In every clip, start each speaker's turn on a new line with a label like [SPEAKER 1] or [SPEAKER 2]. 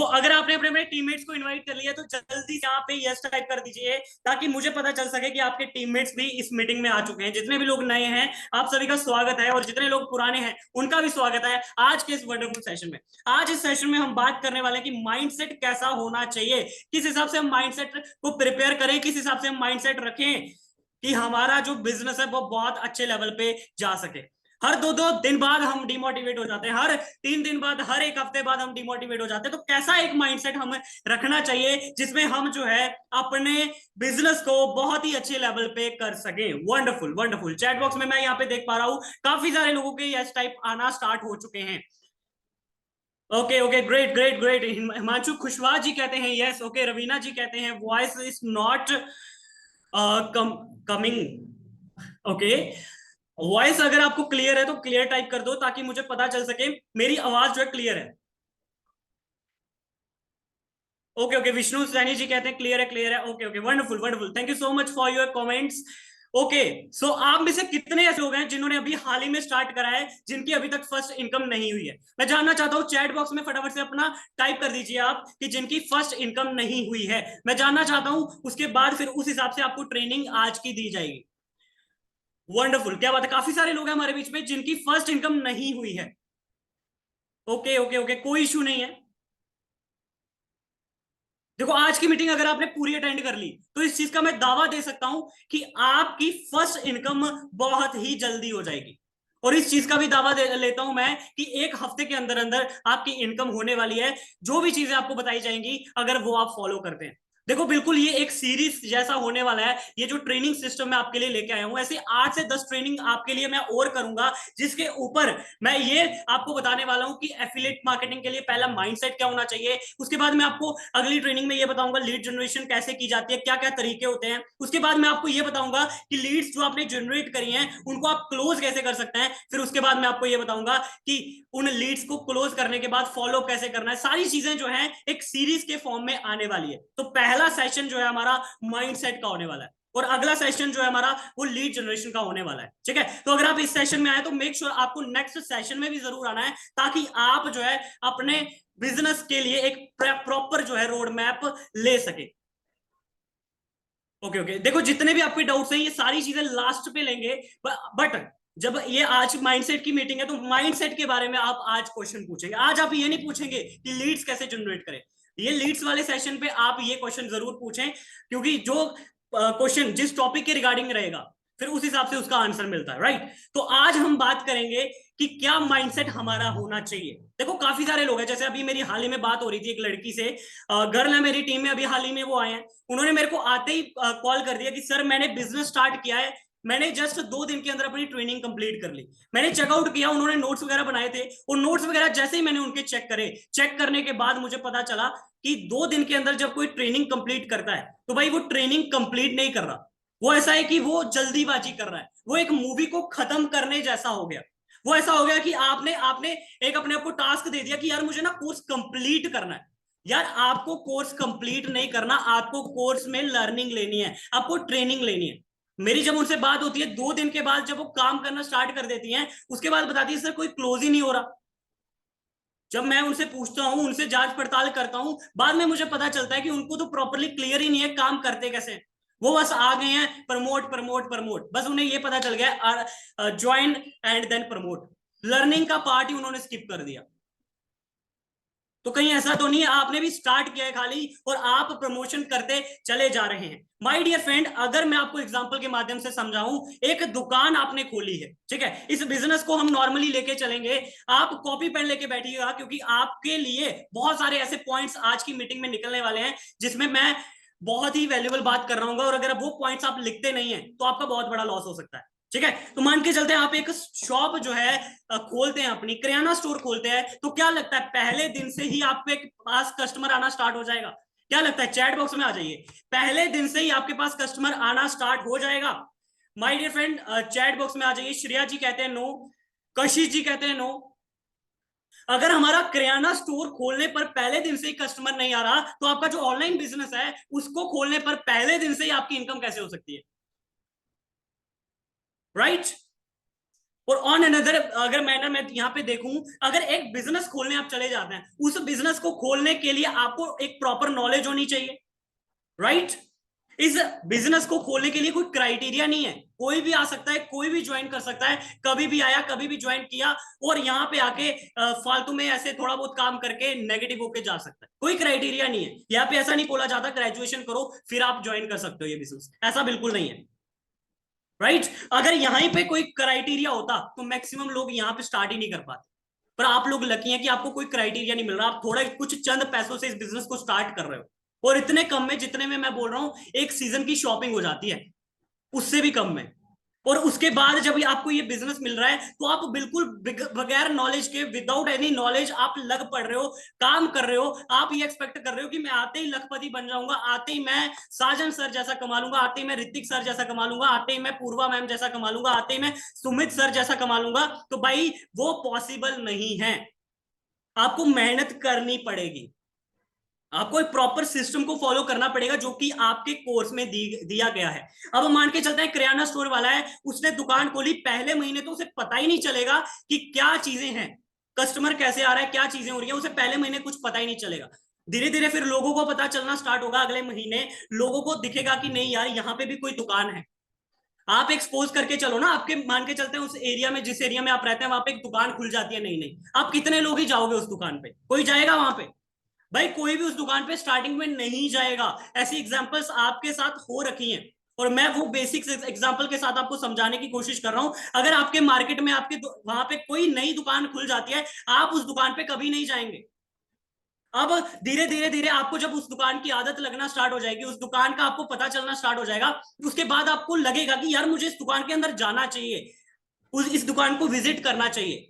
[SPEAKER 1] तो अगर आपने अपने अपने टीममेट्स को इनवाइट कर लिया तो जल्दी से यहाँ पे यस टाइप कर दीजिए, ताकि मुझे पता चल सके कि आपके टीममेट्स भी इस मीटिंग में आ चुके हैं। जितने भी लोग नए हैं आप सभी का स्वागत है, और जितने लोग पुराने हैं उनका भी स्वागत है आज के इस वंडरफुल सेशन में। आज इस सेशन में हम बात करने वाले हैं कि माइंडसेट कैसा होना चाहिए, किस हिसाब से हम माइंडसेट को प्रिपेयर करें, किस हिसाब से हम माइंडसेट रखें कि हमारा जो बिजनेस है वो बहुत अच्छे लेवल पे जा सके। हर दो दो दिन बाद हम डिमोटिवेट हो जाते हैं, हर 3 दिन बाद, हर एक हफ्ते बाद हम डिमोटिवेट हो जाते हैं। तो कैसा एक माइंडसेट हमें रखना चाहिए जिसमें हम जो है अपने बिजनेस को बहुत ही अच्छे लेवल पे कर सके। Wonderful wonderful. चैट बॉक्स में मैं यहाँ पे देख पा रहा हूँ काफी सारे लोगों के यस टाइप आना स्टार्ट हो चुके हैं। Okay okay, great great great. Himanshu Kushwaha ji कहते हैं यस। ओके, रवीना जी कहते हैं voice is not coming. Okay, voice अगर आपको क्लियर है तो क्लियर टाइप कर दो, ताकि मुझे पता चल सके मेरी आवाज जो है क्लियर है। ओके ओके, विष्णु सैनी जी कहते हैं क्लियर है क्लियर है। Okay okay, wonderful wonderful, thank you so much for your comments. Okay, so आप में से कितने ऐसे लोग हैं जिन्होंने अभी हाल ही में स्टार्ट करा है, जिनकी अभी तक फर्स्ट इनकम नहीं हुई है? मैं जानना चाहता हूं, चैट बॉक्स में फटाफट से अपना टाइप कर दीजिए आप कि जिनकी फर्स्ट इनकम नहीं हुई है। मैं जानना चाहता हूं, उसके बाद फिर उस हिसाब से आपको ट्रेनिंग आज की दी जाएगी। वंडरफुल, क्या बात है, काफी सारे लोग हैं हमारे बीच में जिनकी फर्स्ट इनकम नहीं हुई है। ओके ओके ओके, कोई इशू नहीं है। देखो, आज की मीटिंग अगर आपने पूरी अटेंड कर ली तो इस चीज का मैं दावा दे सकता हूं कि आपकी फर्स्ट इनकम बहुत ही जल्दी हो जाएगी। और इस चीज का भी दावा दे लेता हूं मैं कि एक हफ्ते के अंदर अंदर आपकी इनकम होने वाली है, जो भी चीजें आपको बताई जाएंगी अगर वो आप फॉलो करते हैं। देखो, बिल्कुल ये एक सीरीज जैसा होने वाला है। ये जो ट्रेनिंग सिस्टम मैं आपके लिए लेके आया हूं, ऐसे 8 से 10 ट्रेनिंग आपके लिए मैं और करूंगा, जिसके ऊपर मैं ये आपको बताने वाला हूं कि एफिलिएट मार्केटिंग के लिए पहला माइंडसेट क्या होना चाहिए। उसके बाद मैं आपको अगली ट्रेनिंग में ये बताऊंगा लीड जनरेशन कैसे की जाती है, क्या क्या तरीके होते हैं। उसके बाद मैं आपको ये बताऊंगा कि लीड्स जो आपने जनरेट करी हैं उनको आप क्लोज कैसे कर सकते हैं। फिर उसके बाद मैं आपको ये बताऊंगा कि उन लीड्स को क्लोज करने के बाद फॉलो कैसे करना है। सारी चीजें जो है एक सीरीज के फॉर्म में आने वाली है। तो पहला सेशन जो है हमारा माइंडसेट का होने वाला है, और अगला सेशन जो है हमारा वो लीड जनरेशन का होने वाला है। ठीक है, तो अगर आप इस सेशन में आए तो मेक श्योर आपको नेक्स्ट सेशन में भी जरूर आना है, ताकि आप जो है अपने बिजनेस के लिए एक प्रॉपर जो है रोड मैप ले सके। ओके ओके, देखो जितने भी आपके डाउट्स हैं ये सारी चीजें लास्ट पे लेंगे। बट जब ये आज माइंडसेट की मीटिंग है तो माइंडसेट के बारे में आप आज क्वेश्चन पूछेंगे। आज आप ये नहीं पूछेंगे कि लीड्स कैसे जनरेट करें। ये लीड्स वाले सेशन पे आप ये क्वेश्चन जरूर पूछें, क्योंकि जो क्वेश्चन जिस टॉपिक के रिगार्डिंग रहेगा फिर उस हिसाब से उसका आंसर मिलता है, राइट। तो आज हम बात करेंगे कि क्या माइंडसेट हमारा होना चाहिए। देखो, काफी सारे लोग हैं, जैसे अभी मेरी हाल ही में बात हो रही थी एक लड़की से, गर्ल है मेरी टीम में, अभी हाल ही में वो आए हैं। उन्होंने मेरे को आते ही कॉल कर दिया कि सर मैंने बिजनेस स्टार्ट किया है, मैंने जस्ट 2 दिन के अंदर अपनी ट्रेनिंग कंप्लीट कर ली। मैंने चेकआउट किया, उन्होंने नोट्स वगैरह बनाए थे, और नोट्स वगैरह जैसे ही मैंने उनके चेक करे, चेक करने के बाद मुझे पता चला कि 2 दिन के अंदर जब कोई ट्रेनिंग कंप्लीट करता है तो भाई वो ट्रेनिंग कंप्लीट नहीं कर रहा। वो ऐसा है कि वो जल्दीबाजी कर रहा है, वो एक मूवी को खत्म करने जैसा हो गया। वो ऐसा हो गया कि आपने आपने एक अपने आप को टास्क दे दिया कि यार मुझे ना कोर्स कंप्लीट करना है। यार आपको कोर्स कंप्लीट नहीं करना, आपको कोर्स में लर्निंग लेनी है, आपको ट्रेनिंग लेनी है। मेरी जब उनसे बात होती है 2 दिन के बाद, जब वो काम करना स्टार्ट कर देती हैं, उसके बाद बताती है सर कोई क्लोज ही नहीं हो रहा। जब मैं उनसे पूछता हूं, उनसे जांच पड़ताल करता हूं, बाद में मुझे पता चलता है कि उनको तो प्रॉपरली क्लियर ही नहीं है काम करते कैसे। वो बस आ गए हैं प्रमोट प्रमोट प्रमोट, बस उन्हें ये पता चल गया join and then promote. Learning का पार्ट ही उन्होंने स्किप कर दिया। तो कहीं ऐसा तो नहीं है आपने भी स्टार्ट किया है खाली और आप प्रमोशन करते चले जा रहे हैं? माय डियर फ्रेंड, अगर मैं आपको एग्जांपल के माध्यम से समझाऊं, एक दुकान आपने खोली है, ठीक है, इस बिजनेस को हम नॉर्मली लेके चलेंगे। आप कॉपी पेन लेके बैठिएगा, क्योंकि आपके लिए बहुत सारे ऐसे पॉइंट्स आज की मीटिंग में निकलने वाले हैं जिसमें मैं बहुत ही वैल्यूबल बात कर रहा हूँ, और अगर वो पॉइंट्स आप लिखते नहीं है तो आपका बहुत बड़ा लॉस हो सकता है। ठीक है, तो मान के चलते हैं आप एक शॉप जो है खोलते हैं, अपनी किराना स्टोर खोलते हैं, तो क्या लगता है पहले दिन से ही आपके पास कस्टमर आना स्टार्ट हो जाएगा? क्या लगता है? चैट बॉक्स में आ जाइए, पहले दिन से ही आपके पास कस्टमर आना स्टार्ट हो जाएगा? My dear friend, chat box में आ जाइए। श्रेया जी कहते हैं नो, कशिश जी कहते हैं नो। अगर हमारा किराना स्टोर खोलने पर पहले दिन से ही कस्टमर नहीं आ रहा, तो आपका जो ऑनलाइन बिजनेस है उसको खोलने पर पहले दिन से ही आपकी इनकम कैसे हो सकती है? राइट? और ऑन अनदर अगर मैं यहाँ पे देखूं, अगर एक बिजनेस खोलने आप चले जाते हैं, उस बिजनेस को खोलने के लिए आपको एक प्रॉपर नॉलेज होनी चाहिए, राइट? इस बिजनेस को खोलने के लिए कोई क्राइटेरिया नहीं है, कोई भी आ सकता है, कोई भी ज्वाइन कर सकता है, कभी भी आया कभी भी ज्वाइन किया और यहाँ पे आके फालतू में ऐसे थोड़ा बहुत काम करके नेगेटिव होके जा सकता है। कोई क्राइटेरिया नहीं है यहाँ पे, ऐसा नहीं बोला जाता ग्रेजुएशन करो फिर आप ज्वाइन कर सकते हो ये बिजनेस, ऐसा बिल्कुल नहीं है, राइट? अगर यहाँ पे कोई क्राइटेरिया होता तो मैक्सिमम लोग यहाँ पे स्टार्ट ही नहीं कर पाते, पर आप लोग लकी हैं कि आपको कोई क्राइटेरिया नहीं मिल रहा, आप थोड़ा कुछ चंद पैसों से इस बिजनेस को स्टार्ट कर रहे हो और इतने कम में, जितने में मैं बोल रहा हूं एक सीजन की शॉपिंग हो जाती है, उससे भी कम में। और उसके बाद जब आपको ये बिजनेस मिल रहा है तो आप बिल्कुल बगैर नॉलेज के, विदाउट एनी नॉलेज आप लग पड़ रहे हो, काम कर रहे हो, आप ये एक्सपेक्ट कर रहे हो कि मैं आते ही लखपति बन जाऊंगा, आते ही मैं साजन सर जैसा कमा लूंगा, आते ही मैं ऋतिक सर जैसा कमा लूंगा, आते ही मैं पूर्वा मैम जैसा कमा लूंगा, आते ही मैं सुमित सर जैसा कमा लूंगा। तो भाई वो पॉसिबल नहीं है, आपको मेहनत करनी पड़ेगी, आपको एक प्रॉपर सिस्टम को फॉलो करना पड़ेगा जो कि आपके कोर्स में दिया गया है। अब मान के चलते हैं किराना स्टोर वाला है, उसने दुकान खोली, पहले महीने तो उसे पता ही नहीं चलेगा कि क्या चीजें हैं, कस्टमर कैसे आ रहा है, क्या चीजें हो रही है, उसे पहले महीने कुछ पता ही नहीं चलेगा। धीरे धीरे फिर लोगों को पता चलना स्टार्ट होगा, अगले महीने लोगों को दिखेगा कि नहीं यार यहाँ पे भी कोई दुकान है। आप एक्सपोज करके चलो ना, आपके मान के चलते हैं उस एरिया में, जिस एरिया में आप रहते हैं वहां पे एक दुकान खुल जाती है, नहीं नहीं, आप कितने लोग ही जाओगे उस दुकान पे, कोई जाएगा वहां पे? भाई कोई भी उस दुकान पे स्टार्टिंग में नहीं जाएगा। ऐसी एग्जांपल्स आपके साथ हो रखी हैं और मैं वो बेसिक एग्जांपल के साथ आपको समझाने की कोशिश कर रहा हूं। अगर आपके मार्केट में आपके वहां पे कोई नई दुकान खुल जाती है, आप उस दुकान पे कभी नहीं जाएंगे। अब धीरे धीरे धीरे आपको जब उस दुकान की आदत लगना स्टार्ट हो जाएगी, उस दुकान का आपको पता चलना स्टार्ट हो जाएगा, उसके बाद आपको लगेगा कि यार मुझे इस दुकान के अंदर जाना चाहिए, इस दुकान को विजिट करना चाहिए,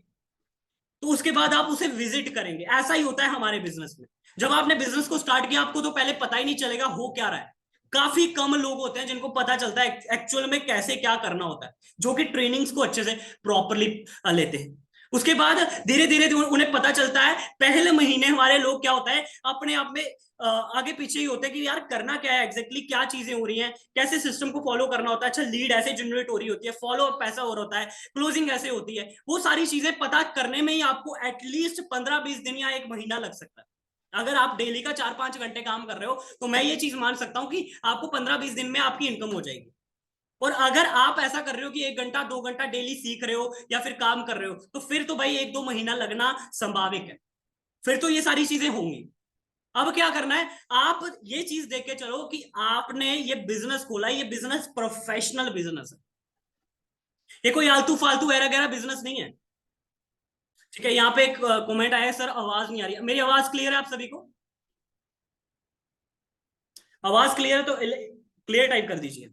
[SPEAKER 1] तो उसके बाद आप उसे विजिट करेंगे। ऐसा ही होता है हमारे बिजनेस में, जब आपने बिजनेस को स्टार्ट किया आपको तो पहले पता ही नहीं चलेगा हो क्या रहा है। काफी कम लोग होते हैं जिनको पता चलता है एक्चुअल में कैसे क्या करना होता है, जो कि ट्रेनिंग्स को अच्छे से प्रॉपरली लेते हैं। उसके बाद धीरे धीरे उन्हें पता चलता है, पहले महीने हमारे लोग क्या होता है अपने आप में आगे पीछे ही होते हैं कि यार करना क्या है एग्जैक्टली, क्या चीजें हो रही हैं, कैसे सिस्टम को फॉलो करना होता है, अच्छा लीड ऐसे जनरेट हो रही होती है, फॉलो अप ऐसा हो होता है, क्लोजिंग ऐसे होती है, वो सारी चीजें पता करने में ही आपको एटलीस्ट 15-20 दिन या एक महीना लग सकता है। अगर आप डेली का 4-5 घंटे काम कर रहे हो तो मैं ये चीज मान सकता हूं कि आपको 15-20 दिन में आपकी इनकम हो जाएगी। और अगर आप ऐसा कर रहे हो कि 1 घंटा 2 घंटा डेली सीख रहे हो या फिर काम कर रहे हो, तो फिर तो भाई 1-2 महीना लगना संभाविक है, फिर तो ये सारी चीजें होंगी। अब क्या करना है, आप ये चीज देख के चलो कि आपने ये बिजनेस खोला, ये बिजनेस प्रोफेशनल बिजनेस है, ये कोई आलतू फालतू वगैरह वगैरह बिजनेस नहीं है। ठीक है, यहाँ पे एक कमेंट आया है, सर आवाज नहीं आ रही, मेरी आवाज क्लियर है आप सभी को? आवाज क्लियर है तो क्लियर टाइप कर दीजिए।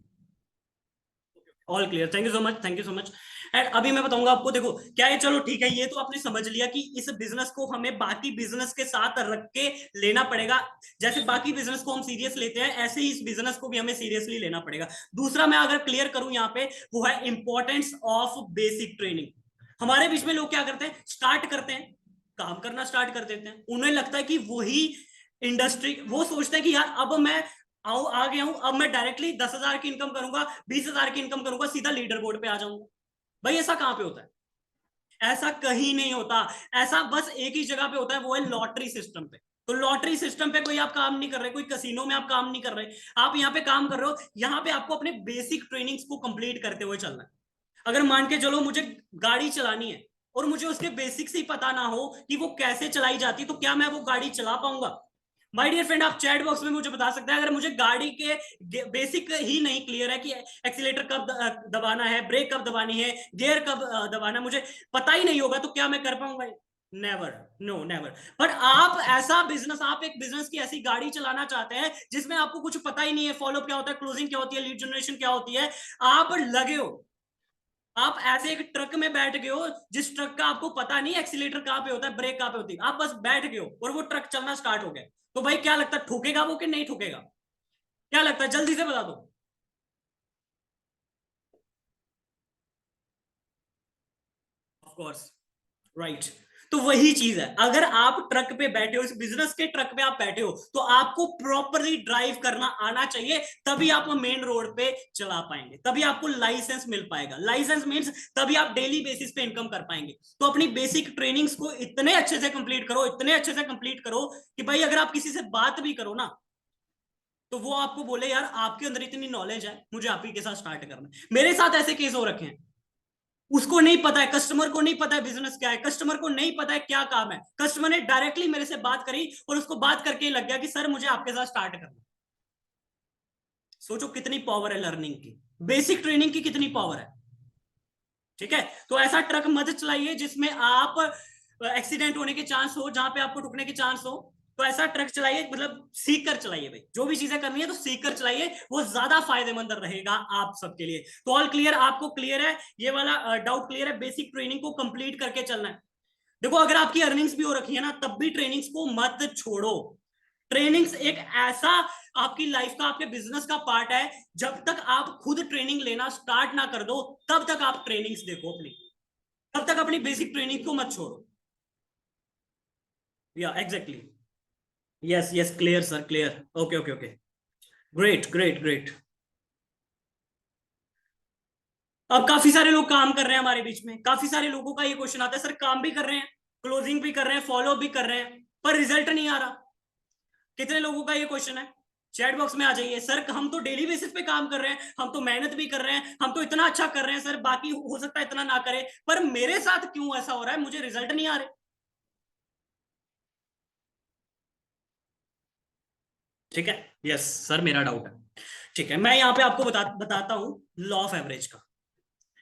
[SPEAKER 1] All clear, thank you so much, thank you so much. And अभी मैं बताऊंगा आपको, देखो क्या है, चलो ठीक है, ये तो आपने समझ लिया कि इस बिजनेस को हमें बाकी बिजनेस के साथ रख के लेना पड़ेगा, जैसे बाकी बिजनेस को हम सीरियस लेते हैं ऐसे ही इस बिजनेस को भी हमें सीरियसली लेना पड़ेगा। दूसरा मैं अगर क्लियर करूं यहाँ पे, वो है इंपॉर्टेंस ऑफ बेसिक ट्रेनिंग। हमारे बीच में लोग क्या करते हैं, स्टार्ट करते हैं, काम करना स्टार्ट कर देते हैं, उन्हें लगता है कि वही इंडस्ट्री, वो सोचते हैं कि यार अब मैं आओ आ गया हूं, अब मैं डायरेक्टली 10,000 की इनकम करूंगा, 20,000 की इनकम करूंगा, सीधा लीडर बोर्ड पे आ जाऊंगा। भाई ऐसा कहां पे होता है? ऐसा कहीं नहीं होता। ऐसा बस एक ही जगह पे होता है, वो है लॉटरी सिस्टम पे। तो लॉटरी सिस्टम पे कोई आप काम नहीं कर रहे, कोई कसिनो में आप काम नहीं कर रहे, आप यहाँ पे काम कर रहे हो, यहाँ पे आपको अपने बेसिक ट्रेनिंग्स को कंप्लीट करते हुए चलना है। अगर मान के चलो मुझे गाड़ी चलानी है और मुझे उसके बेसिक्स ही पता ना हो कि वो कैसे चलाई जाती, तो क्या मैं वो गाड़ी चला पाऊंगा? माय डियर फ्रेंड, आप चैट बॉक्स में मुझे बता सकते हैं, अगर मुझे गाड़ी के बेसिक ही नहीं क्लियर है कि एक्सीलेटर कब दबाना है, ब्रेक कब दबानी है, गियर कब दबाना है, मुझे पता ही नहीं होगा, तो क्या मैं कर पाऊंगा? Never, no never. बट आप ऐसा बिजनेस, आप एक बिजनेस की ऐसी गाड़ी चलाना चाहते हैं जिसमें आपको कुछ पता ही नहीं है, फॉलोअप क्या होता है, क्लोजिंग क्या होती है, लीड जनरेशन क्या होती है, आप लगे हो, आप ऐसे एक ट्रक में बैठ गए हो जिस ट्रक का आपको पता नहीं एक्सीलेटर कहां पे होता है, ब्रेक कहां पे होती है, आप बस बैठ गए हो और वो ट्रक चलना स्टार्ट हो गया, तो भाई क्या लगता है, ठोकेगा वो कि नहीं ठोकेगा? क्या लगता है, जल्दी से बता दो। Of course, right. तो वही चीज है, अगर आप ट्रक पे बैठे हो, इस बिजनेस के ट्रक पे आप बैठे हो, तो आपको प्रॉपरली ड्राइव करना आना चाहिए, तभी आप मेन रोड पे चला पाएंगे, तभी आपको लाइसेंस मिल पाएगा। लाइसेंस मींस तभी आप डेली बेसिस पे इनकम कर पाएंगे। तो अपनी बेसिक ट्रेनिंग्स को इतने अच्छे से कंप्लीट करो, इतने अच्छे से कंप्लीट करो कि भाई अगर आप किसी से बात भी करो ना, तो वो आपको बोले यार आपके अंदर इतनी नॉलेज है, मुझे आप ही के साथ स्टार्ट करना है। मेरे साथ ऐसे केस हो रखे हैं, उसको नहीं पता है, कस्टमर को नहीं पता है बिजनेस क्या है, कस्टमर को नहीं पता है क्या काम है, कस्टमर ने डायरेक्टली मेरे से बात करी और उसको बात करके ही लग गया कि सर मुझे आपके साथ स्टार्ट करना। सोचो कितनी पावर है लर्निंग की, बेसिक ट्रेनिंग की कितनी पावर है। ठीक है, तो ऐसा ट्रक मत चलाइए जिसमें आप एक्सीडेंट होने के चांस हो, जहां पे आपको ठुकने के चांस हो। तो ऐसा ट्रक चलाइए, मतलब सीख कर चलाइए भाई, जो भी चीजें करनी है तो सीख कर चलाइए, वो ज्यादा फायदेमंद रहेगा आप सबके लिए। तो ऑल क्लियर, आपको क्लियर है, ये वाला डाउट क्लियर है, बेसिक ट्रेनिंग को कंप्लीट करके चलना है। देखो अगर आपकी अर्निंग्स भी हो रखी है ना, तब भी ट्रेनिंग्स को मत छोड़ो। ट्रेनिंग्स एक ऐसा आपकी लाइफ का, आपके बिजनेस का पार्ट है, जब तक आप खुद ट्रेनिंग लेना स्टार्ट ना कर दो, तब तक आप ट्रेनिंग्स देखो अपनी, तब तक अपनी बेसिक ट्रेनिंग को मत छोड़ो। या exactly, yes yes, clear sir, clear, okay okay okay, great great great. अब काफी सारे लोग काम कर रहे हैं हमारे बीच में, काफी सारे लोगों का ये क्वेश्चन आता है, सर काम भी कर रहे हैं, क्लोजिंग भी कर रहे हैं, फॉलो भी कर रहे हैं, पर रिजल्ट नहीं आ रहा। कितने लोगों का ये क्वेश्चन है? चैट बॉक्स में आ जाइए, सर हम तो डेली बेसिस पे काम कर रहे हैं, हम तो मेहनत भी कर रहे हैं, हम तो इतना अच्छा कर रहे हैं सर, बाकी हो सकता है इतना ना करे, पर मेरे साथ क्यों ऐसा हो रहा है, मुझे रिजल्ट नहीं आ रहे। ठीक है, यस सर, मेरा डाउट है। ठीक है, मैं यहाँ पे आपको बताता हूँ लॉ ऑफ एवरेज का।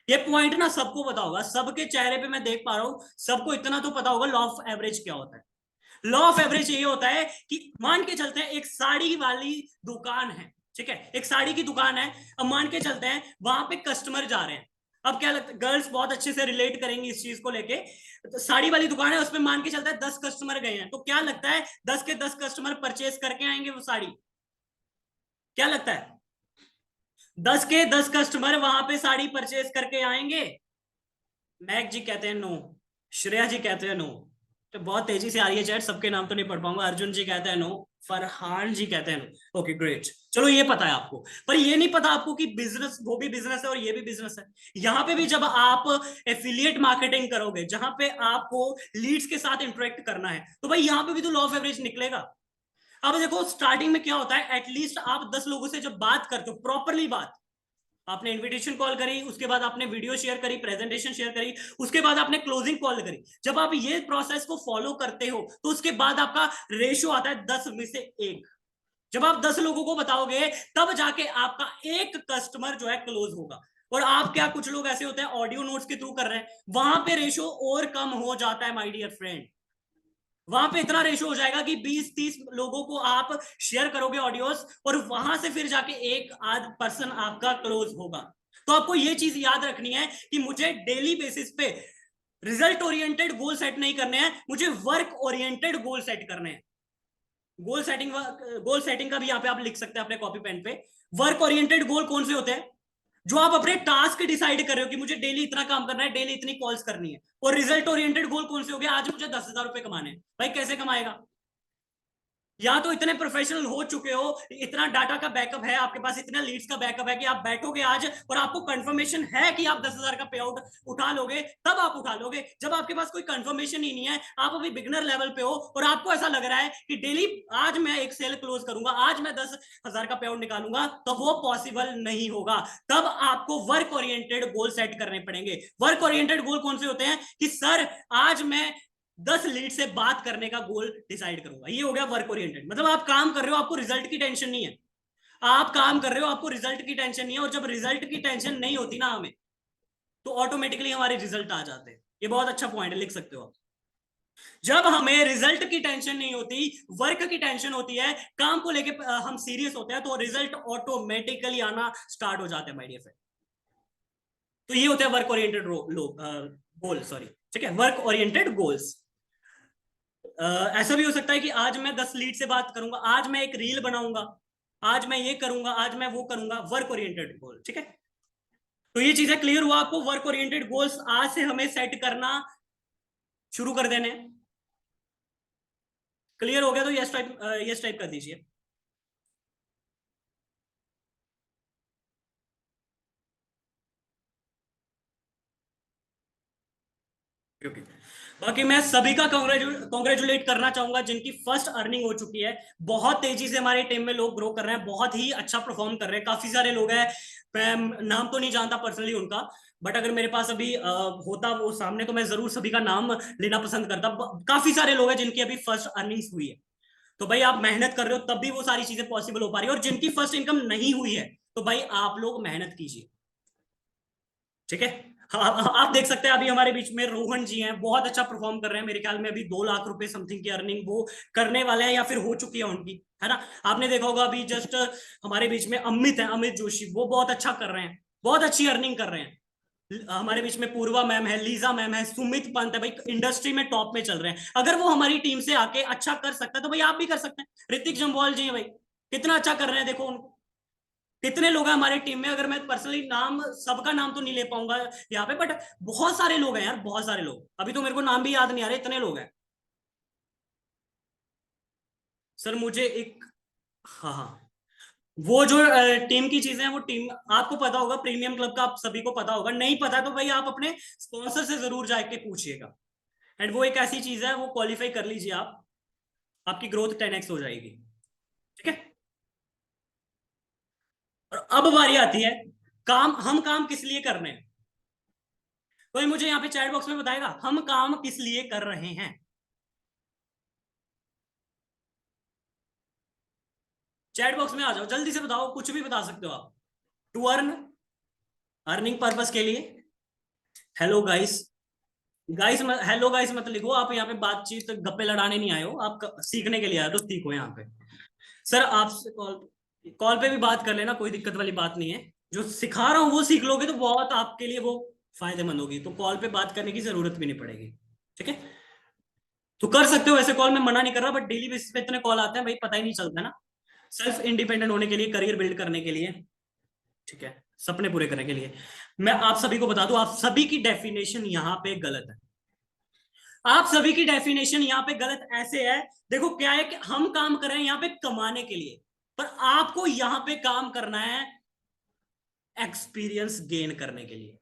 [SPEAKER 1] ये पॉइंट ना सबको पता होगा, सबके चेहरे पे मैं देख पा रहा हूँ, सबको इतना तो पता होगा लॉ ऑफ एवरेज क्या होता है। लॉ ऑफ एवरेज ये होता है कि मान के चलते हैं एक साड़ी वाली दुकान है, ठीक है, एक साड़ी की दुकान है, अब मान के चलते हैं वहां पे कस्टमर जा रहे हैं। अब क्या लगता है, गर्ल्स बहुत अच्छे से रिलेट करेंगी इस चीज को लेके। तो साड़ी वाली दुकान है, उसमें मान के चलता है 10 कस्टमर गए हैं, तो क्या लगता है 10 के 10 कस्टमर परचेज करके आएंगे वो साड़ी? क्या लगता है? 10 के 10 कस्टमर वहां पे साड़ी परचेज करके आएंगे? मैक जी कहते हैं नो, श्रेया जी कहते हैं नो, तो बहुत तेजी से आ रही है चैट, सबके नाम तो नहीं पढ़ पाऊंगा। अर्जुन जी कहते हैं नो, फरहान जी कहते हैं नो, ओके ग्रेट, चलो ये पता है आपको। पर ये नहीं पता आपको कि बिजनेस, वो भी बिजनेस है और ये भी बिजनेस है। यहाँ पे भी जब आप एफिलिएट मार्केटिंग करोगे, जहां पे आपको लीड्स के साथ इंटरेक्ट करना है, तो भाई यहाँ पे भी तो लॉ ऑफ एवरेज निकलेगा। अब देखो स्टार्टिंग में क्या होता है, एटलीस्ट आप 10 लोगों से जब बात करते हो, प्रॉपरली बात, आपने इनविटेशन कॉल करी, उसके बाद आपने वीडियो शेयर करी, प्रेजेंटेशन शेयर करी, उसके बाद आपने क्लोजिंग कॉल करी, जब आप ये प्रोसेस को फॉलो करते हो, तो उसके बाद आपका रेशियो आता है 10 में से 1। जब आप 10 लोगों को बताओगे, तब जाके आपका एक कस्टमर जो है क्लोज होगा। और आप क्या, कुछ लोग ऐसे होते हैं ऑडियो नोट्स के थ्रू कर रहे हैं, वहां पे रेशियो और कम हो जाता है माय डियर फ्रेंड। वहां पे इतना रेशो हो जाएगा कि 20-30 लोगों को आप शेयर करोगे ऑडियोस, और वहां से फिर जाके एक आध पर्सन आपका क्लोज होगा। तो आपको ये चीज याद रखनी है कि मुझे डेली बेसिस पे रिजल्ट ओरिएंटेड गोल सेट नहीं करने हैं, मुझे वर्क ओरिएंटेड गोल सेट करने हैं। गोल सेटिंग का भी यहाँ पे आप लिख सकते हैं अपने कॉपी पेन पे। वर्क ओरिएंटेड गोल कौन से होते हैं? जो आप अपने टास्क डिसाइड कर रहे हो कि मुझे डेली इतना काम करना है, डेली इतनी कॉल्स करनी है। और रिजल्ट ओरिएंटेड गोल कौन से हो गए, आज मुझे 10,000 रुपए कमाने हैं। भाई कैसे कमाएगा? या तो इतने प्रोफेशनल हो चुके हो, इतना डाटा का बैकअप है आपके पास, इतना लीड्स का बैकअप है कि आप बैठोगे आज और आपको कंफर्मेशन है कि आप 10,000 का पे आउट उठा लोगे, तब आप उठा लोगे। जब आपके पास कोई कंफर्मेशन ही नहीं है, आप अभी बिगनर लेवल पे हो और आपको ऐसा लग रहा है कि डेली आज मैं एक सेल क्लोज करूंगा, आज मैं 10,000 का पे आउट निकालूंगा, तो वो पॉसिबल नहीं होगा। तब आपको वर्क ओरिएंटेड गोल सेट करने पड़ेंगे। वर्क ओरिएंटेड गोल कौन से होते हैं कि सर आज मैं 10 लीड से बात करने का गोल डिसाइड करूंगा, ये हो गया वर्क ओरिएंटेड। मतलब आप काम कर रहे हो, आपको रिजल्ट की टेंशन नहीं है, आप काम कर रहे हो, आपको रिजल्ट की टेंशन नहीं है। और जब रिजल्ट की टेंशन नहीं होती ना हमें, तो ऑटोमेटिकली हमारे रिजल्ट आ जाते हैं। ये बहुत अच्छा पॉइंट है, लिख सकते हो आप। जब हमें रिजल्ट की टेंशन नहीं होती, वर्क की टेंशन होती है, काम को लेके हम सीरियस होते हैं, तो रिजल्ट ऑटोमेटिकली आना स्टार्ट हो जाते हैं माय डियर फ्रेंड। तो ये होता है वर्क ओरिएंटेड गोल, सॉरी, ठीक है, वर्क ओरिएंटेड गोल्स। ऐसा भी हो सकता है कि आज मैं 10 लीड से बात करूंगा, आज मैं एक रील बनाऊंगा, आज मैं ये करूंगा, आज मैं वो करूंगा, वर्क ओरिएंटेड गोल। ठीक है, तो ये चीजें क्लियर हुआ आपको, वर्क ओरिएंटेड गोल्स आज से हमें सेट करना शुरू कर देने। क्लियर हो गया तो यस टाइप कर दीजिए। ओके। बाकी मैं सभी का कॉन्ग्रेचुलेट करना चाहूंगा जिनकी फर्स्ट अर्निंग हो चुकी है। बहुत तेजी से हमारे टीम में लोग ग्रो कर रहे हैं, बहुत ही अच्छा परफॉर्म कर रहे हैं, काफी सारे लोग हैं। मैं नाम तो नहीं जानता पर्सनली उनका, बट अगर मेरे पास अभी होता वो सामने तो मैं जरूर सभी का नाम लेना पसंद करता। काफी सारे लोग हैं जिनकी अभी फर्स्ट अर्निंग्स हुई है। तो भाई आप मेहनत कर रहे हो तब भी वो सारी चीजें पॉसिबल हो पा रही है, और जिनकी फर्स्ट इनकम नहीं हुई है तो भाई आप लोग मेहनत कीजिए। ठीक है। हाँ, आप देख सकते हैं अभी हमारे बीच में रोहन जी हैं, बहुत अच्छा परफॉर्म कर रहे हैं। मेरे ख्याल में अभी 2 लाख रुपए समथिंग की अर्निंग वो करने वाले हैं या फिर हो चुकी है उनकी, है ना। आपने देखा होगा अभी जस्ट हमारे बीच में अमित है, अमित जोशी, वो बहुत अच्छा कर रहे हैं, बहुत अच्छी अर्निंग कर रहे हैं। हमारे बीच में पूर्वा मैम है, लीजा मैम है, सुमित पंत है, भाई इंडस्ट्री में टॉप में चल रहे हैं। अगर वो हमारी टीम से आके अच्छा कर सकता है तो भाई आप भी कर सकते हैं। ऋतिक जम्वाल जी है भाई, कितना अच्छा कर रहे हैं, देखो उनको। कितने लोग हैं हमारे टीम में, अगर मैं पर्सनली नाम सबका नाम तो नहीं ले पाऊंगा यहाँ पे, बट बहुत सारे लोग हैं यार, बहुत सारे लोग। अभी तो मेरे को नाम भी याद नहीं आ रहे, इतने लोग हैं। सर मुझे एक, हाँ हाँ, वो जो टीम की चीजें हैं, वो टीम आपको पता होगा, प्रीमियम क्लब का आप सभी को पता होगा। नहीं पता तो भाई आप अपने स्पॉन्सर से जरूर जाके पूछिएगा। एंड वो एक ऐसी चीज है, वो क्वालिफाई कर लीजिए आप, आपकी ग्रोथ 10x हो जाएगी। ठीक है। और अब बारी आती है, हम काम किस लिए कर रहे हैं। कोई मुझे यहाँ पे चैट बॉक्स में बताएगा हम काम किस लिए कर रहे हैं। चैट बॉक्स में आ जाओ, जल्दी से बताओ, कुछ भी बता सकते हो आप। टू अर्न, अर्निंग पर्पस के लिए। हेलो गाइस, हेलो गाइस मत लिखो आप यहाँ पे, बातचीत गप्पे लड़ाने नहीं आए हो आप, सीखने के लिए आए हो, तो सीखो यहाँ पे। सर आपसे कॉल कॉल पे भी बात कर लेना, कोई दिक्कत वाली बात नहीं है। जो सिखा रहा हूँ वो सीख लोगे तो बहुत आपके लिए वो फायदेमंद होगी, तो कॉल पे बात करने की जरूरत भी नहीं पड़ेगी। ठीक है। तो कर सकते हो ऐसे कॉल, मैं मना नहीं कर रहा, बट डेली बेसिस पे इतने कॉल आते हैं भाई, पता ही नहीं चलता ना। सेल्फ इंडिपेंडेंट होने के लिए, करियर बिल्ड करने के लिए, ठीक है, सपने पूरे करने के लिए। मैं आप सभी को बता दूं, आप सभी की डेफिनेशन यहाँ पे गलत है। आप सभी की डेफिनेशन यहाँ पे गलत ऐसे है। देखो क्या है कि हम काम कर रहे हैं यहाँ पे कमाने के लिए, पर आपको यहाँ पे काम करना है एक्सपीरियंस गेन करने के लिए।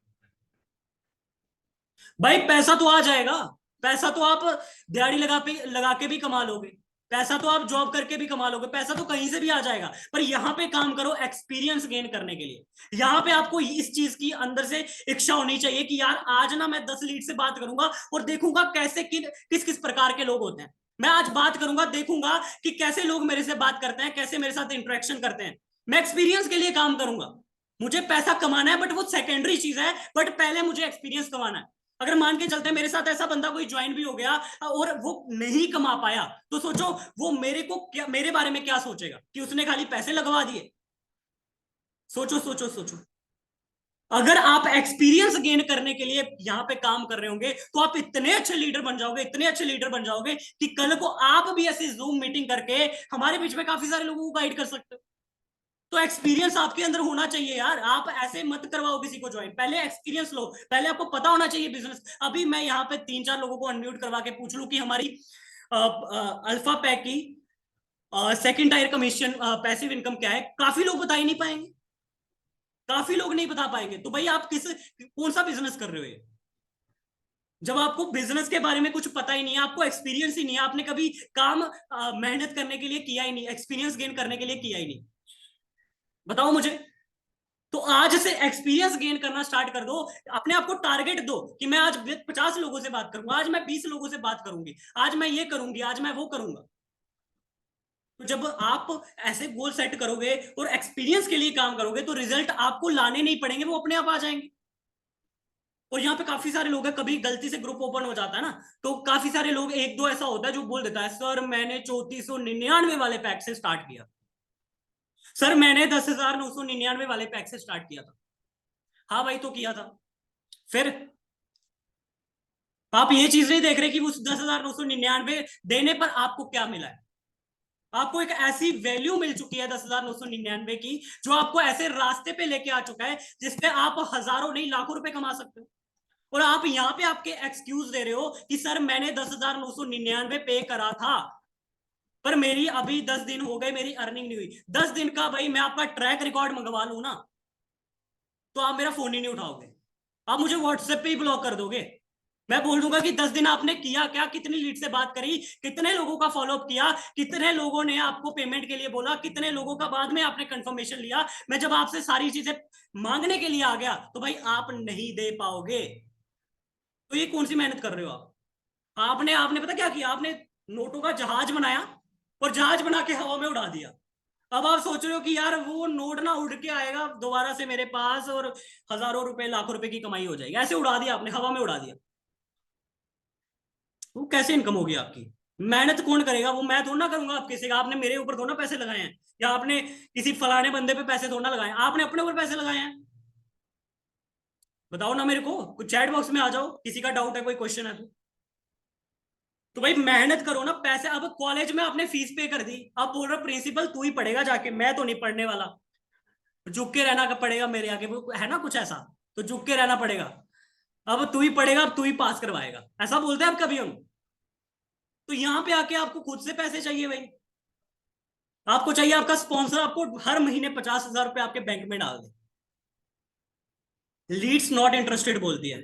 [SPEAKER 1] भाई पैसा तो आ जाएगा, पैसा तो आप दिहाड़ी लगा के भी कमा लोगे, पैसा तो आप जॉब करके भी कमा लोगे, पैसा तो कहीं से भी आ जाएगा। पर यहाँ पे काम करो एक्सपीरियंस गेन करने के लिए। यहाँ पे आपको इस चीज की अंदर से इच्छा होनी चाहिए कि यार आज ना मैं 10 लीड से बात करूंगा और देखूंगा कैसे किस किस प्रकार के लोग होते हैं। मैं आज बात करूंगा, देखूंगा कि कैसे लोग मेरे से बात करते हैं, कैसे मेरे साथ इंटरेक्शन करते हैं। मैं एक्सपीरियंस के लिए काम करूंगा। मुझे पैसा कमाना है बट वो सेकेंडरी चीज है, बट पहले मुझे एक्सपीरियंस कमाना है। अगर मान के चलते हैं मेरे साथ ऐसा बंदा कोई ज्वाइन भी हो गया और वो नहीं कमा पाया, तो सोचो वो मेरे को क्या, मेरे बारे में क्या सोचेगा कि उसने खाली पैसे लगवा दिए। सोचो सोचो सोचो। अगर आप एक्सपीरियंस गेन करने के लिए यहाँ पे काम कर रहे होंगे तो आप इतने अच्छे लीडर बन जाओगे, इतने अच्छे लीडर बन जाओगे कि कल को आप भी ऐसी जूम मीटिंग करके हमारे बीच में काफी सारे लोगों को गाइड कर सकते हो। तो एक्सपीरियंस आपके अंदर होना चाहिए यार, आप ऐसे मत करवाओ किसी को ज्वाइन, पहले एक्सपीरियंस लो, पहले आपको पता होना चाहिए बिजनेस। अभी मैं यहाँ पे 3-4 लोगों को अनम्यूट करवा के पूछ लूं कि हमारी अल्फा पैक की second tier commission passive income क्या है, काफी लोग बता ही नहीं पाएंगे, काफी लोग नहीं बता पाएंगे। तो भाई आप कौन सा बिजनेस कर रहे हो ये, जब आपको बिजनेस के बारे में कुछ पता ही नहीं है, आपको एक्सपीरियंस ही नहीं है, आपने कभी काम मेहनत करने के लिए किया ही नहीं, एक्सपीरियंस गेन करने के लिए किया ही नहीं। बताओ मुझे। तो आज से एक्सपीरियंस गेन करना स्टार्ट कर दो, अपने आप को टारगेट दो कि मैं आज 50 लोगों से बात करूंगा, आज मैं 20 लोगों से बात करूंगी, आज मैं ये करूंगी, आज मैं वो करूंगा। तो जब आप ऐसे गोल सेट करोगे और एक्सपीरियंस के लिए काम करोगे तो रिजल्ट आपको लाने नहीं पड़ेंगे, वो अपने आप आ जाएंगे। और यहाँ पे काफी सारे लोग हैं, कभी गलती से ग्रुप ओपन हो जाता है ना, तो काफी सारे लोग, एक दो ऐसा होता है जो बोल देता है सर मैंने 3499 वाले पैक से स्टार्ट किया, सर मैंने 10,999 वाले पैक से स्टार्ट किया था। हाँ भाई तो किया था, फिर आप ये चीज नहीं देख रहे कि उस 10,999 देने पर आपको क्या मिला है। आपको एक ऐसी वैल्यू मिल चुकी है 10,999 की, जो आपको ऐसे रास्ते पे लेके आ चुका है जिसपे आप हजारों नहीं लाखों रुपए कमा सकते हो। और आप यहाँ पे आपके एक्सक्यूज दे रहे हो कि सर मैंने 10,999 पे करा था, पर मेरी अभी 10 दिन हो गए, मेरी अर्निंग नहीं हुई। 10 दिन का भाई मैं आपका ट्रैक रिकॉर्ड मंगवा लू ना, तो आप मेरा फोन ही नहीं उठाओगे, आप मुझे व्हाट्सएप पे ही ब्लॉक कर दोगे। मैं बोल दूंगा कि 10 दिन आपने किया क्या, कितनी लीड से बात करी, कितने लोगों का फॉलोअप किया, कितने लोगों ने आपको पेमेंट के लिए बोला, कितने लोगों का बाद में आपने कंफर्मेशन लिया। मैं जब आपसे सारी चीजें मांगने के लिए आ गया तो भाई आप नहीं दे पाओगे। तो ये कौन सी मेहनत कर रहे हो आप? आपने आपने पता क्या किया, आपने नोटों का जहाज बनाया और जहाज बना के हवा में उड़ा दिया। अब आप सोच रहे हो कि यार वो नोट ना उड़ के आएगा दोबारा से मेरे पास और हजारों रुपए लाखों रुपए की कमाई हो जाएगी। ऐसे उड़ा दिया आपने, हवा में उड़ा दिया। वो कैसे इनकम होगी आपकी? मेहनत कौन करेगा? वो मैं थोड़ा ना करूंगा आप किसी का। आपने मेरे ऊपर थोड़ा ना पैसे लगाए हैं, या आपने किसी फलाने बंदे पे पैसे थोड़ा ना लगाए हैं, आपने अपने ऊपर पैसे लगाए हैं। बताओ ना मेरे को, कुछ चैट बॉक्स में आ जाओ, किसी का डाउट है, कोई क्वेश्चन है तो भाई मेहनत करो ना। पैसे अब कॉलेज में आपने फीस पे कर दी, अब बोल रहे प्रिंसिपल तू ही पढ़ेगा जाके, मैं तो नहीं पढ़ने वाला, झुक के रहना का पड़ेगा मेरे आगे, वो है ना कुछ ऐसा, तो झुक के रहना पड़ेगा। अब तू ही पढ़ेगा, अब तू ही पास करवाएगा, ऐसा बोलते हैं अब कभी हम? तो यहाँ पे आके आपको खुद से पैसे चाहिए भाई। आपको चाहिए आपका स्पॉन्सर आपको हर महीने 50,000 रुपए आपके बैंक में डाल दे। लीड्स नॉट इंटरेस्टेड बोलती है।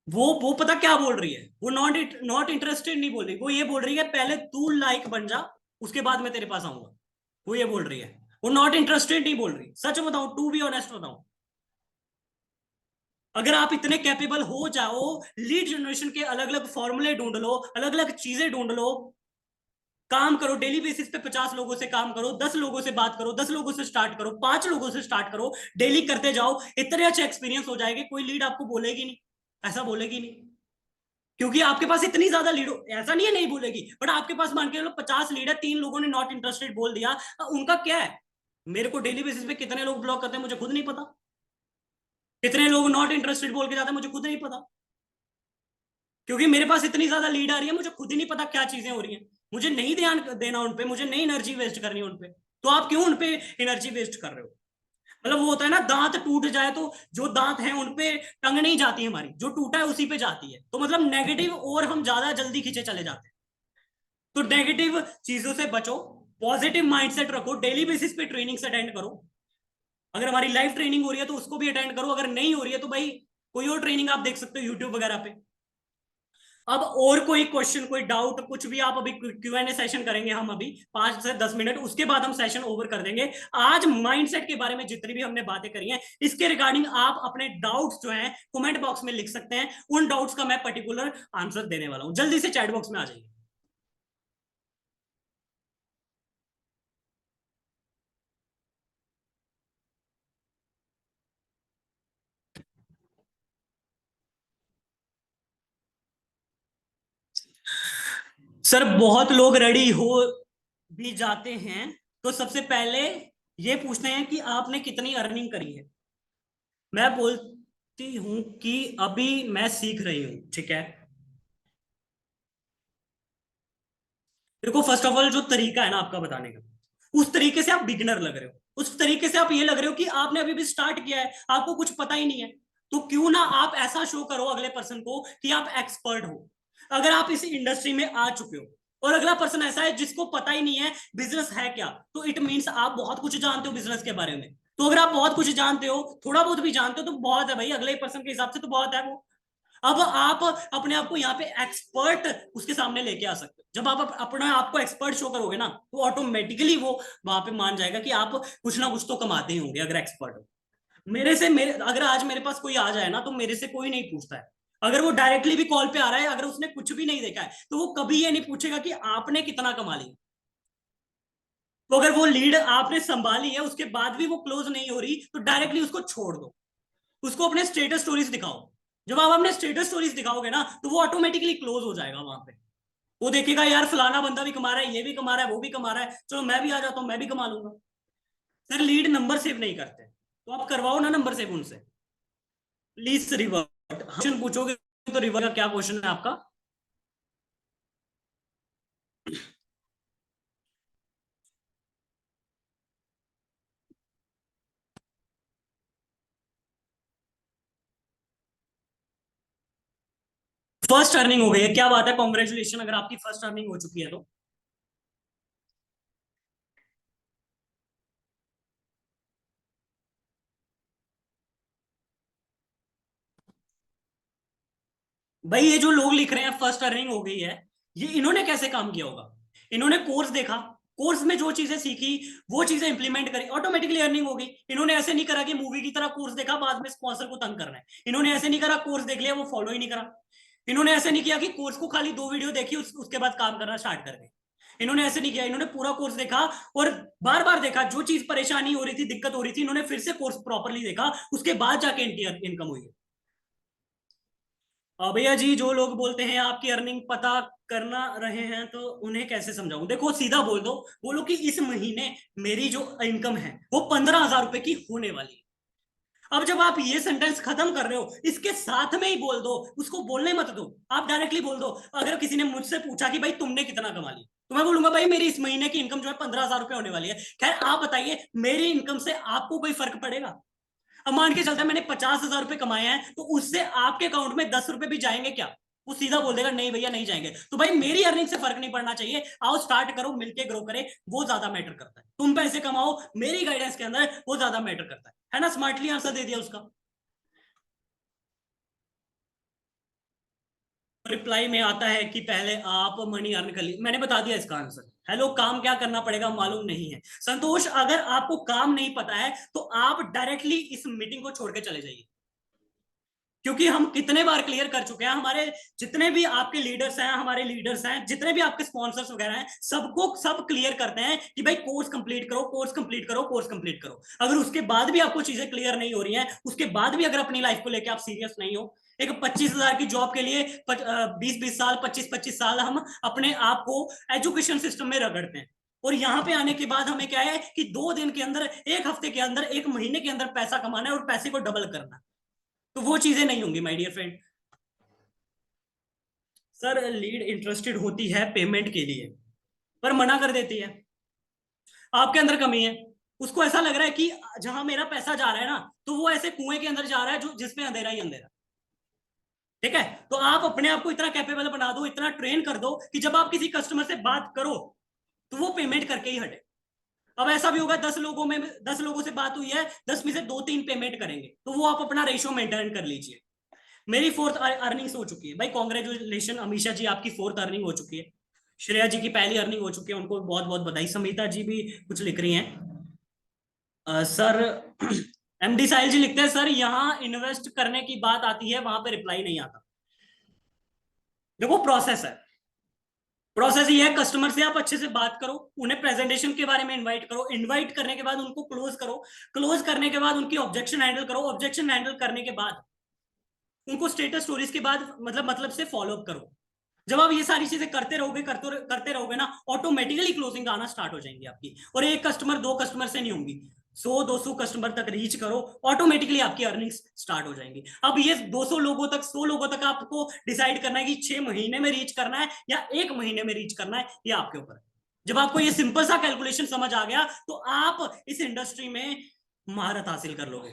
[SPEAKER 1] वो पता क्या बोल रही है, वो नॉट नॉट इंटरेस्टेड नहीं बोल रही, वो ये बोल रही है पहले तू लाइक बन जा, उसके बाद मैं तेरे पास आऊंगा। वो ये बोल रही है, वो नॉट इंटरेस्टेड नहीं बोल रही। सच बताऊं, टू बी ऑनेस्ट बताऊं, अगर आप इतने कैपेबल हो जाओ, लीड जनरेशन के अलग अलग फॉर्मूले ढूंढ लो, अलग अलग चीजें ढूंढ लो, काम करो डेली बेसिस पे, 50 लोगों से काम करो, 10 लोगों से बात करो, 10 लोगों से स्टार्ट करो, 5 लोगों से स्टार्ट करो, डेली करते जाओ, इतने अच्छे एक्सपीरियंस हो जाएंगे, कोई लीड आपको बोलेगी नहीं, ऐसा बोलेगी नहीं। क्योंकि आपके पास इतनी ज्यादा लीड हो, ऐसा नहीं है नहीं बोलेगी, बट आपके पास मान के चलो 50 लीड है, 3 लोगों ने नॉट इंटरेस्टेड बोल दिया, उनका क्या है? मेरे को डेली बेसिस पे कितने लोग ब्लॉक करते हैं मुझे खुद नहीं पता, कितने लोग नॉट इंटरेस्टेड बोल के जाते हैं मुझे खुद नहीं पता। क्योंकि मेरे पास इतनी ज्यादा लीड आ रही है, मुझे खुद ही नहीं पता क्या चीजें हो रही हैं। मुझे नहीं ध्यान देना उनपे, मुझे नहीं एनर्जी वेस्ट करनी उनपे। तो आप क्यों उनपे एनर्जी वेस्ट कर रहे हो? मतलब वो होता है ना, दांत टूट जाए तो जो दांत है उनपे टंग नहीं जाती हमारी, जो टूटा है उसी पे जाती है। तो मतलब नेगेटिव और हम ज्यादा जल्दी खींचे चले जाते हैं। तो नेगेटिव चीजों से बचो, पॉजिटिव माइंडसेट रखो, डेली बेसिस पे ट्रेनिंग्स अटेंड करो। अगर हमारी लाइव ट्रेनिंग हो रही है तो उसको भी अटेंड करो, अगर नहीं हो रही है तो भाई कोई और ट्रेनिंग आप देख सकते हो यूट्यूब वगैरह पे। अब और कोई क्वेश्चन, कोई डाउट, कुछ भी आप, अभी Q&A सेशन करेंगे हम अभी 5 से 10 मिनट, उसके बाद हम सेशन ओवर कर देंगे। आज माइंडसेट के बारे में जितनी भी हमने बातें करी हैं, इसके रिगार्डिंग आप अपने डाउट्स जो हैं कमेंट बॉक्स में लिख सकते हैं। उन डाउट्स का मैं पर्टिकुलर आंसर देने वाला हूं। जल्दी से चैट बॉक्स में आ जाइए। सर बहुत लोग रेडी हो भी जाते हैं, तो सबसे पहले ये पूछते हैं कि आपने कितनी अर्निंग करी है। मैं बोलती हूं कि अभी मैं सीख रही हूं, ठीक है। देखो फर्स्ट ऑफ ऑल जो तरीका है ना आपका बताने का, उस तरीके से आप बिगिनर लग रहे हो, उस तरीके से आप ये लग रहे हो कि आपने अभी भी स्टार्ट किया है, आपको कुछ पता ही नहीं है। तो क्यों ना आप ऐसा शो करो अगले पर्सन को कि आप एक्सपर्ट हो। अगर आप इस इंडस्ट्री में आ चुके हो और अगला पर्सन ऐसा है जिसको पता ही नहीं है बिजनेस है क्या, तो इट मीन्स आप बहुत कुछ जानते हो बिजनेस के बारे में। तो अगर आप बहुत कुछ जानते हो, थोड़ा बहुत भी जानते हो, तो बहुत है भाई, अगले पर्सन के हिसाब से तो बहुत है वो। अब आप अपने आप को यहाँ पे एक्सपर्ट उसके सामने लेके आ सकते हो। जब आप अपने आप को एक्सपर्ट शो करोगे ना, तो ऑटोमेटिकली वो वहां पे मान जाएगा कि आप कुछ ना कुछ तो कमाते ही होंगे अगर एक्सपर्ट हो। मेरे अगर आज मेरे पास कोई आ जाए ना, तो मेरे से कोई नहीं पूछता है। अगर वो डायरेक्टली भी कॉल पे आ रहा है, अगर उसने कुछ भी नहीं देखा है, तो वो कभी ये नहीं पूछेगा कि आपने कितना कमा लिया। तो अगर वो लीड आपने संभाली है, उसके बाद भी वो क्लोज नहीं हो रही, तो डायरेक्टली उसको छोड़ दो। उसको अपने स्टेटस स्टोरीज दिखाओ। जब आप अपने स्टेटस स्टोरीज दिखाओगे ना, तो वो ऑटोमेटिकली क्लोज हो जाएगा वहां पे। वो देखेगा यार फलाना बंदा भी कमा रहा है, ये भी कमा रहा है, वो भी कमा रहा है, चलो मैं भी आ जाता हूँ, मैं भी कमा लूंगा। सर लीड नंबर सेव नहीं करते, तो आप करवाओ ना नंबर सेव उनसे। प्लीज रिवर्ट क्वेश्चन पूछोगे तो रिवर्ट का क्या क्वेश्चन है आपका? फर्स्ट अर्निंग हो गई है, क्या बात है, कॉन्ग्रेचुलेशन अगर आपकी फर्स्ट अर्निंग हो चुकी है तो। भाई ये जो लोग लिख रहे हैं फर्स्ट अर्निंग हो गई है, ये इन्होंने कैसे काम किया होगा? इन्होंने कोर्स देखा, कोर्स में जो चीजें सीखी वो चीजें इंप्लीमेंट करी, ऑटोमेटिकली अर्निंग हो गई। इन्होंने ऐसे नहीं करा कि मूवी की तरह कोर्स देखा, बाद में स्पॉन्सर को तंग करना है। इन्होंने ऐसे नहीं करा कोर्स देख लिया वो फॉलो ही नहीं करा। इन्होंने ऐसे नहीं किया कि कोर्स को खाली 2 वीडियो देखी उसके बाद काम करना स्टार्ट कर गए। इन्होंने ऐसे नहीं किया, इन्होंने पूरा कोर्स देखा और बार बार देखा, जो चीज परेशानी हो रही थी, दिक्कत हो रही थी, इन्होंने फिर से कोर्स प्रॉपरली देखा, उसके बाद जाके इनकी इनकम हुई है। भैया जी, जो लोग बोलते हैं आपकी अर्निंग पता करना रहे हैं तो उन्हें कैसे समझाऊं? देखो सीधा बोल दो, बोलो कि इस महीने मेरी जो इनकम है वो 15,000 रुपए की होने वाली है। अब जब आप ये सेंटेंस खत्म कर रहे हो, इसके साथ में ही बोल दो, उसको बोलने मत दो, आप डायरेक्टली बोल दो। अगर किसी ने मुझसे पूछा कि भाई तुमने कितना कमा लिया, तो मैं बोलूंगा भाई मेरी इस महीने की इनकम जो है 15,000 रुपए होने वाली है। खैर आप बताइए, मेरी इनकम से आपको कोई फर्क पड़ेगा? अब मान के चलता है मैंने 50,000 रुपए कमाए हैं, तो उससे आपके अकाउंट में 10 रुपए भी जाएंगे क्या? वो सीधा बोल देगा नहीं भैया नहीं जाएंगे। तो भाई मेरी अर्निंग से फर्क नहीं पड़ना चाहिए, आओ स्टार्ट करो, मिलके ग्रो करें, वो ज्यादा मैटर करता है। तुम पैसे कमाओ मेरी गाइडेंस के अंदर, वो ज्यादा मैटर करता है ना? स्मार्टली आंसर दे दिया उसका। रिप्लाई में आता है कि पहले आप मनी अर्न कर लीजिए, मैंने बता दिया इसका आंसर। हेलो, काम क्या करना पड़ेगा मालूम नहीं है संतोष, अगर आपको काम नहीं पता है तो आप डायरेक्टली इस मीटिंग को छोड़ के चले जाइए। क्योंकि हम कितने बार क्लियर कर चुके हैं, हमारे जितने भी आपके लीडर्स हैं, हमारे लीडर्स हैं, जितने भी आपके स्पॉन्सर्स वगैरह हैं, सबको सब क्लियर करते हैं कि भाई कोर्स कंप्लीट करो, कोर्स कंप्लीट करो, कोर्स कंप्लीट करो। अगर उसके बाद भी आपको चीजें क्लियर नहीं हो रही हैं, उसके बाद भी अगर अपनी लाइफ को लेकर आप सीरियस नहीं हो, एक 25,000 की जॉब के लिए 20-20 साल, 25-25 साल हम अपने आप को एजुकेशन सिस्टम में रगड़ते हैं, और यहाँ पे आने के बाद हमें क्या है कि 2 दिन के अंदर, एक हफ्ते के अंदर, एक महीने के अंदर पैसा कमाना है और पैसे को डबल करना है। तो वो चीजें नहीं होंगी my dear friend. Sir lead interested होती है पेमेंट के लिए, पर मना कर देती है। आपके अंदर कमी है, उसको ऐसा लग रहा है कि जहां मेरा पैसा जा रहा है ना, तो वो ऐसे कुएं के अंदर जा रहा है जो जिसमें अंधेरा ही अंधेरा। ठीक है, तो आप अपने आप को इतना कैपेबल बना दो, इतना ट्रेन कर दो कि जब आप किसी कस्टमर से बात करो तो वो पेमेंट करके ही हटे। अब ऐसा भी होगा 10 लोगों से बात हुई है, 10 में से 2-3 पेमेंट करेंगे, तो वो आप अपना रेशियो मेंटेन कर लीजिए। मेरी फोर्थ अर्निंग्स हो चुकी है भाई, कॉन्ग्रेचुलेशन अमीषा जी, आपकी फोर्थ अर्निंग हो चुकी है। श्रेया जी की पहली अर्निंग हो चुकी है, उनको बहुत बहुत बधाई। समिता जी भी कुछ लिख रही हैं। सर एमडी साहिल जी लिखते हैं, सर यहाँ इन्वेस्ट करने की बात आती है, वहां पे रिप्लाई नहीं आता। देखो प्रोसेस है, प्रोसेस ये है, कस्टमर से आप अच्छे से बात करो, उन्हें प्रेजेंटेशन के बारे में इनवाइट करो, इनवाइट करने के बाद उनको क्लोज करो, क्लोज करने के बाद उनकी ऑब्जेक्शन हैंडल करो, ऑब्जेक्शन हैंडल करने के बाद उनको स्टेटस स्टोरीज के बाद मतलब से फॉलो अप करो। जब आप ये सारी चीजें करते रहोगे, करते रहोगे ना, ऑटोमेटिकली क्लोजिंग आना स्टार्ट हो जाएंगी आपकी। और एक कस्टमर, 2 कस्टमर से नहीं होंगी, 100-200 कस्टमर तक रीच करो, ऑटोमेटिकली आपकी अर्निंग्स स्टार्ट हो जाएंगी। अब ये 200 लोगों तक, 100 लोगों तक आपको डिसाइड करना है कि 6 महीने में रीच करना है या 1 महीने में रीच करना है, ये आपके ऊपर है। जब आपको ये सिंपल सा कैलकुलेशन समझ आ गया तो आप इस इंडस्ट्री में महारत हासिल कर लोगे।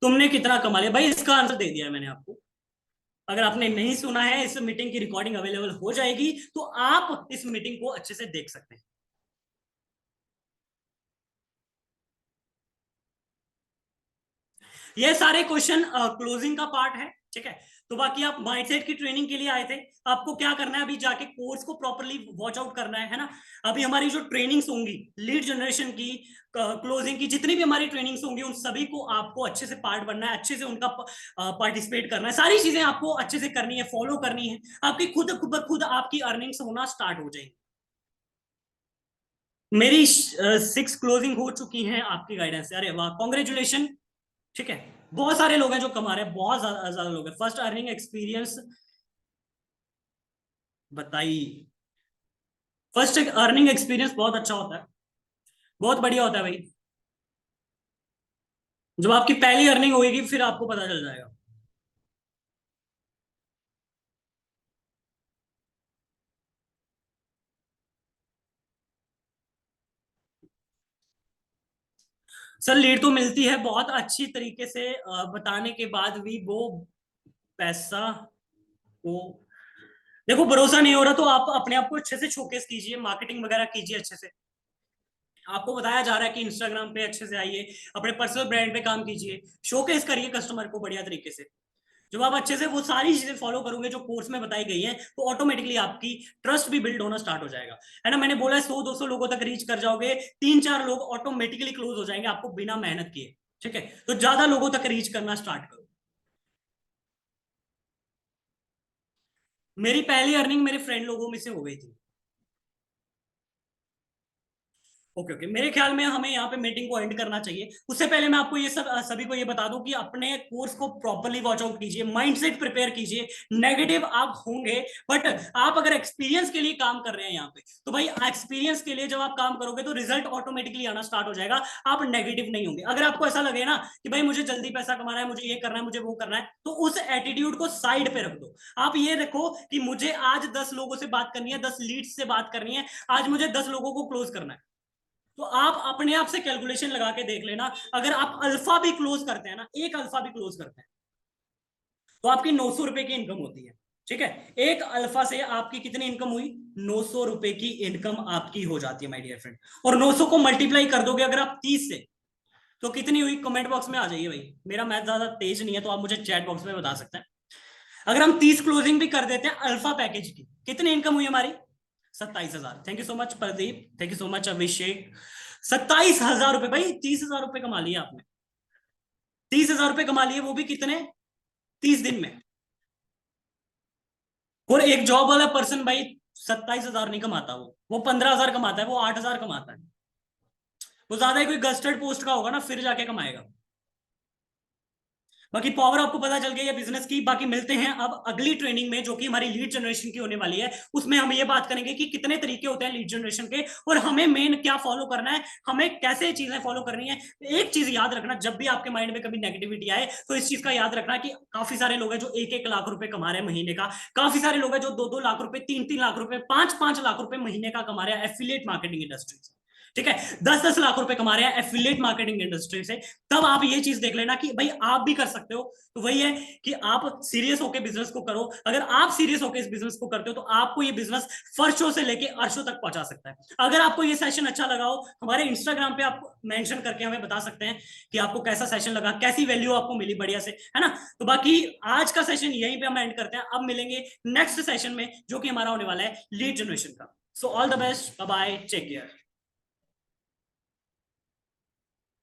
[SPEAKER 1] तुमने कितना कमा लिया भाई, इसका आंसर दे दिया है मैंने आपको। अगर आपने नहीं सुना है, इस मीटिंग की रिकॉर्डिंग अवेलेबल हो जाएगी, तो आप इस मीटिंग को अच्छे से देख सकते हैं। ये सारे क्वेश्चन क्लोजिंग का पार्ट है, ठीक है। तो बाकी आप माइंडसेट की ट्रेनिंग के लिए आए थे, आपको क्या करना है, अभी जाके कोर्स को प्रॉपरली वॉच आउट करना है ना। अभी हमारी जो ट्रेनिंग्स होंगी लीड जनरेशन की, क्लोजिंग की, जितनी भी हमारी ट्रेनिंग्स होंगी, उन सभी को आपको अच्छे से पार्ट बनना है, अच्छे से उनका पार्टिसिपेट करना है, सारी चीजें आपको अच्छे से करनी है, फॉलो करनी है। आपकी खुद खुद आपकी अर्निंग्स होना स्टार्ट हो जाएगी। मेरी 6 क्लोजिंग हो चुकी हैं आपकी गाइडेंस से, अरे वाह, कॉन्ग्रेचुलेशन। ठीक है, बहुत सारे लोग हैं जो कमा रहे हैं, बहुत ज्यादा ज्यादा लोग हैं। फर्स्ट अर्निंग एक्सपीरियंस बताइए। फर्स्ट अर्निंग एक्सपीरियंस बहुत अच्छा होता है, बहुत बढ़िया होता है भाई। जब आपकी पहली अर्निंग होगी फिर आपको पता चल जाएगा। सर लीड तो मिलती है बहुत अच्छी तरीके से, बताने के बाद भी वो पैसा को, देखो भरोसा नहीं हो रहा तो आप अपने आप को अच्छे से शोकेस कीजिए, मार्केटिंग वगैरह कीजिए अच्छे से। आपको बताया जा रहा है कि इंस्टाग्राम पे अच्छे से आइए, अपने पर्सनल ब्रांड पे काम कीजिए, शोकेस करिए कस्टमर को बढ़िया तरीके से। जब आप अच्छे से वो सारी चीजें फॉलो करोगे जो कोर्स में बताई गई हैं, तो ऑटोमेटिकली आपकी ट्रस्ट भी बिल्ड होना स्टार्ट हो जाएगा, है ना। मैंने बोला 100-200 लोगों तक रीच कर जाओगे, 3-4 लोग ऑटोमेटिकली क्लोज हो जाएंगे आपको बिना मेहनत किए। ठीक है, तो ज्यादा लोगों तक रीच करना स्टार्ट करो। मेरी पहली अर्निंग मेरे फ्रेंड लोगों में से हो गई थी। ओके ओके, मेरे ख्याल में हमें यहाँ पे मीटिंग को एंड करना चाहिए। उससे पहले मैं आपको ये सब सभी को ये बता दूं कि अपने कोर्स को प्रॉपर्ली वॉच आउट कीजिए, माइंडसेट प्रिपेयर कीजिए। नेगेटिव आप होंगे, बट आप अगर एक्सपीरियंस के लिए काम कर रहे हैं यहाँ पे, तो भाई एक्सपीरियंस के लिए जब आप काम करोगे तो रिजल्ट ऑटोमेटिकली आना स्टार्ट हो जाएगा। आप नेगेटिव नहीं होंगे। अगर आपको ऐसा लगे ना कि भाई मुझे जल्दी पैसा कमाना है, मुझे ये करना है, मुझे वो करना है, तो उस एटीट्यूड को साइड पे रख दो। आप ये रखो कि मुझे आज 10 लोगों से बात करनी है, 10 लीड्स से बात करनी है, आज मुझे 10 लोगों को क्लोज करना है। तो आप अपने आप से कैलकुलेशन लगा के देख लेना, अगर आप अल्फा भी क्लोज करते हैं ना, एक अल्फा भी क्लोज करते हैं, तो आपकी 900 रुपए की इनकम होती है। ठीक है, एक अल्फा से आपकी कितनी इनकम हुई? 900 रुपए की इनकम आपकी हो जाती है माय डियर फ्रेंड। और 900 को मल्टीप्लाई कर दोगे अगर आप 30 से, तो कितनी हुई? कमेंट बॉक्स में आ जाइए भाई, मेरा मैथ ज्यादा तेज नहीं है तो आप मुझे चैट बॉक्स में बता सकते हैं। अगर हम 30 क्लोजिंग भी कर देते हैं अल्फा पैकेज की, कितनी इनकम हुई हमारी? 27,000। Thank you so much Pradeep, thank you so much Abhishek. 27,000 रुपए भाई, 30,000 रुपए कमा लिए आपने। 30,000 रुपए कमा लिए, वो भी कितने? 30 दिन में। और एक जॉब वाला पर्सन भाई 27,000 नहीं कमाता, वो 15,000 कमाता है, वो 8,000 कमाता है। वो ज्यादा ही कोई गस्टेड पोस्ट का होगा ना, फिर जाके कमाएगा। बाकी पावर आपको पता चल गई है बिजनेस की। बाकी मिलते हैं अब अगली ट्रेनिंग में, जो कि हमारी लीड जनरेशन की होने वाली है। उसमें हम ये बात करेंगे कि कितने तरीके होते हैं लीड जनरेशन के, और हमें मेन क्या फॉलो करना है, हमें कैसे चीजें फॉलो करनी है। एक चीज याद रखना, जब भी आपके माइंड में कभी नेगेटिविटी आए, तो इस चीज का याद रखना कि काफी सारे लोग हैं जो 1-1 लाख रुपए कमा रहे हैं महीने का। काफी सारे लोग हैं जो 2-2 लाख रुपए, 3-3 लाख रुपए, 5-5 लाख रुपए महीने का कमा रहे हैं एफिलिएट मार्केटिंग इंडस्ट्री से। ठीक है, 10-10 लाख रुपए कमा रहे हैं एफिलिएट मार्केटिंग इंडस्ट्री से। तब आप ये चीज देख लेना कि भाई आप भी कर सकते हो। तो वही है कि आप सीरियस होकर बिजनेस को करो। अगर आप सीरियस होकर इस बिजनेस को करते हो, तो आपको ये बिजनेस फर्शों से लेके अर्शों तक पहुंचा सकता है। अगर आपको ये सेशन अच्छा लगा हो, हमारे इंस्टाग्राम पे आप मेंशन करके हमें बता सकते हैं कि आपको कैसा सेशन लगा, कैसी वैल्यू आपको मिली बढ़िया से, है ना। तो बाकी आज का सेशन यहीं पे हम एंड करते हैं। अब मिलेंगे नेक्स्ट सेशन में, जो कि हमारा होने वाला है लीड जनरेशन का। So all the best, bye bye, take care.